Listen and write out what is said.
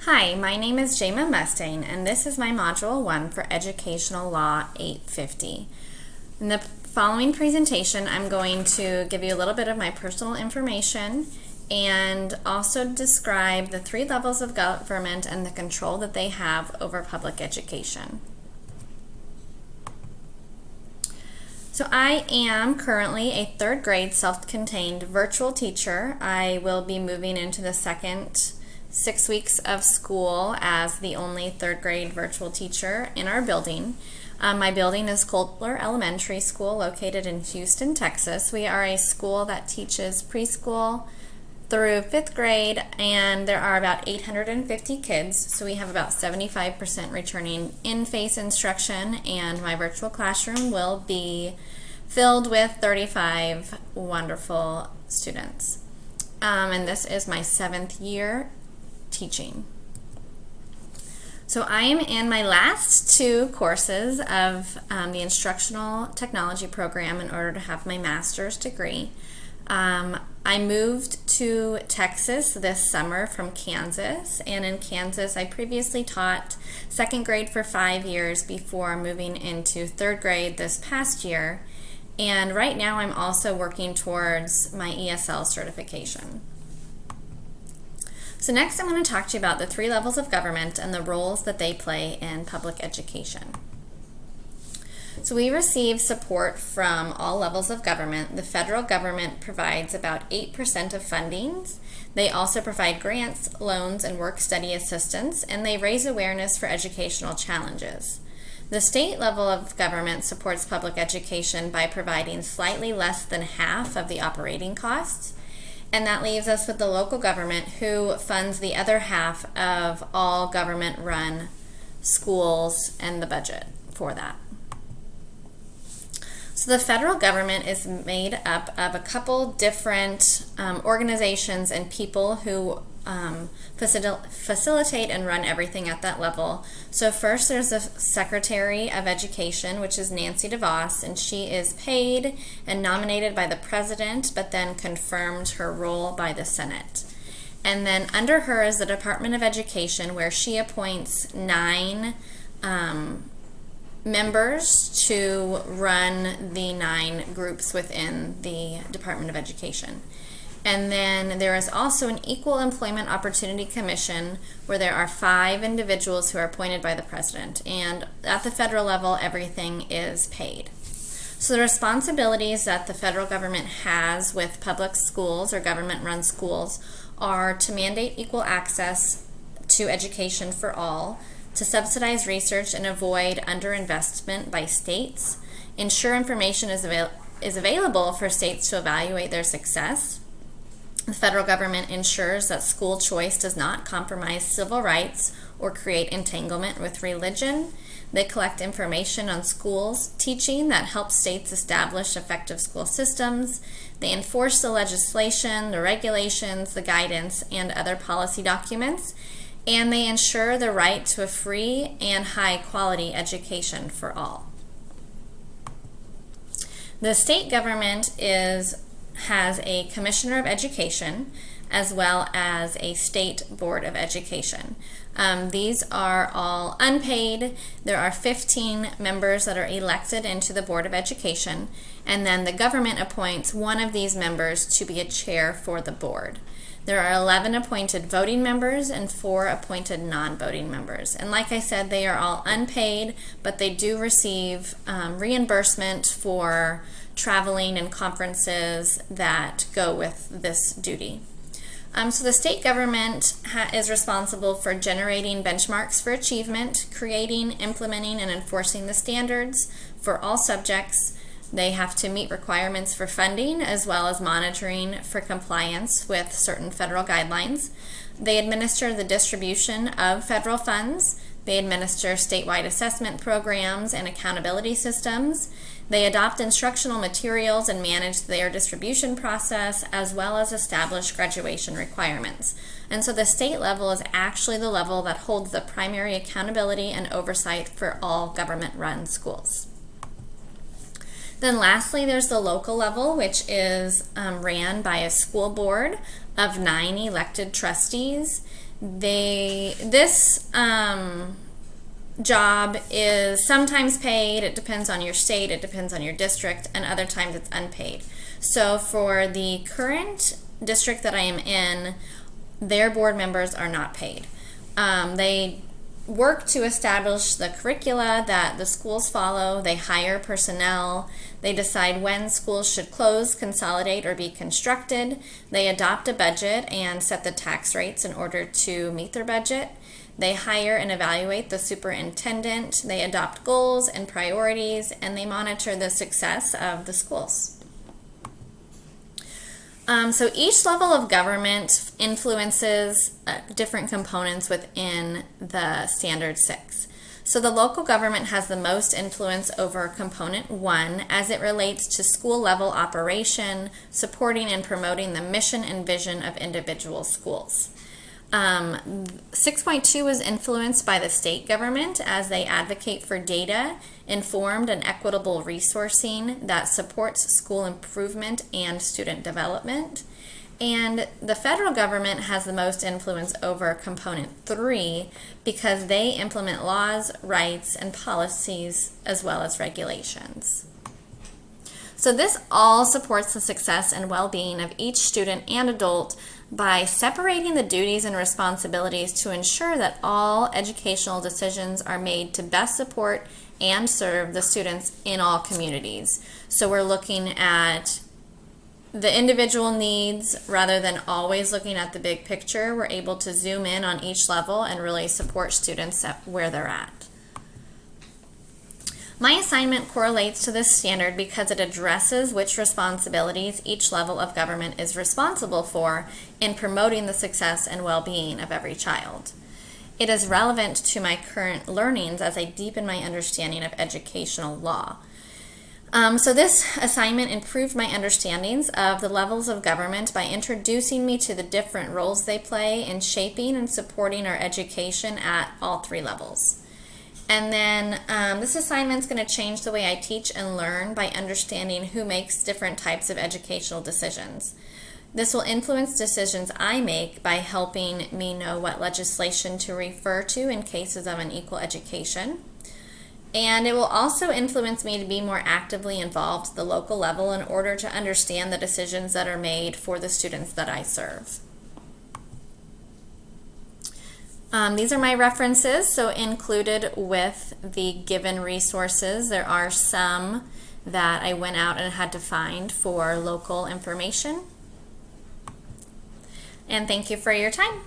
Hi, my name is Jayma Mustain, and this is my Module 1 for Educational Law 850. In the following presentation, I'm going to give you a little bit of my personal information and also describe the three levels of government and the control that they have over public education. So I am currently a third grade self-contained virtual teacher. I will be moving into the second 6 weeks of school as the only third grade virtual teacher in our building. My building is Coldler Elementary School located in Houston, Texas. We are a school that teaches preschool through 5th grade, and there are about 850 kids, so we have about 75% returning in-face instruction, and my virtual classroom will be filled with 35 wonderful students. And this is my 7th year teaching. So I am in my last two courses of the instructional technology program in order to have my master's degree. I moved to Texas this summer from Kansas, and in Kansas I previously taught 2nd grade for 5 years before moving into 3rd grade this past year, and right now I'm also working towards my ESL certification. So next I'm going to talk to you about the three levels of government and the roles that they play in public education. So we receive support from all levels of government. The federal government provides about 8% of fundings. They also provide grants, loans, and work-study assistance, and they raise awareness for educational challenges. The state level of government supports public education by providing slightly less than half of the operating costs. And that leaves us with the local government, who funds the other half of all government-run schools and the budget for that. So the federal government is made up of a couple different organizations and people who facilitate and run everything at that level. So first there's the Secretary of Education, which is Nancy DeVos, and she is paid and nominated by the President, but then confirmed her role by the Senate. And then under her is the Department of Education, where she appoints 9 members to run the 9 groups within the Department of Education. And then there is also an Equal Employment Opportunity Commission, where there are 5 individuals who are appointed by the President. And at the federal level, everything is paid. So the responsibilities that the federal government has with public schools or government-run schools are to mandate equal access to education for all, to subsidize research and avoid underinvestment by states, ensure information is available for states to evaluate their success. The federal government ensures that school choice does not compromise civil rights or create entanglement with religion. They collect information on schools teaching that helps states establish effective school systems. They enforce the legislation, the regulations, the guidance, and other policy documents. And they ensure the right to a free and high-quality education for all. The state government has a Commissioner of Education as well as a State Board of Education. These are all unpaid. There are 15 members that are elected into the Board of Education, and then the government appoints one of these members to be a chair for the board. There are 11 appointed voting members and 4 appointed non-voting members. And like I said, they are all unpaid, but they do receive reimbursement for traveling and conferences that go with this duty. So the state government is responsible for generating benchmarks for achievement, creating, implementing, and enforcing the standards for all subjects. They have to meet requirements for funding as well as monitoring for compliance with certain federal guidelines. They administer the distribution of federal funds. They administer statewide assessment programs and accountability systems. They adopt instructional materials and manage their distribution process, as well as establish graduation requirements. And so the state level is actually the level that holds the primary accountability and oversight for all government-run schools. Then lastly, there's the local level, which is ran by a school board of 9 elected trustees. This job is sometimes paid. It depends on your state, it depends on your district, and other times it's unpaid. So for the current district that I am in, their board members are not paid. They work to establish the curricula that the schools follow. They hire personnel. They decide when schools should close, consolidate, or be constructed. They adopt a budget and set the tax rates in order to meet their budget. They hire and evaluate the superintendent. They adopt goals and priorities, and they monitor the success of the schools. So each level of government influences different components within the Standard 6. So the local government has the most influence over component 1 as it relates to school level operation, supporting and promoting the mission and vision of individual schools. 6.2 is influenced by the state government as they advocate for data, informed and equitable resourcing that supports school improvement and student development. And the federal government has the most influence over component 3 because they implement laws, rights, and policies as well as regulations. So this all supports the success and well-being of each student and adult by separating the duties and responsibilities to ensure that all educational decisions are made to best support and serve the students in all communities. So we're looking at the individual needs rather than always looking at the big picture. We're able to zoom in on each level and really support students at where they're at. My assignment correlates to this standard because it addresses which responsibilities each level of government is responsible for in promoting the success and well-being of every child. It is relevant to my current learnings as I deepen my understanding of educational law. So this assignment improved my understandings of the levels of government by introducing me to the different roles they play in shaping and supporting our education at all 3 levels. And then this assignment is going to change the way I teach and learn by understanding who makes different types of educational decisions. This will influence decisions I make by helping me know what legislation to refer to in cases of unequal education. And it will also influence me to be more actively involved at the local level in order to understand the decisions that are made for the students that I serve. These are my references, so included with the given resources, there are some that I went out and had to find for local information. And thank you for your time.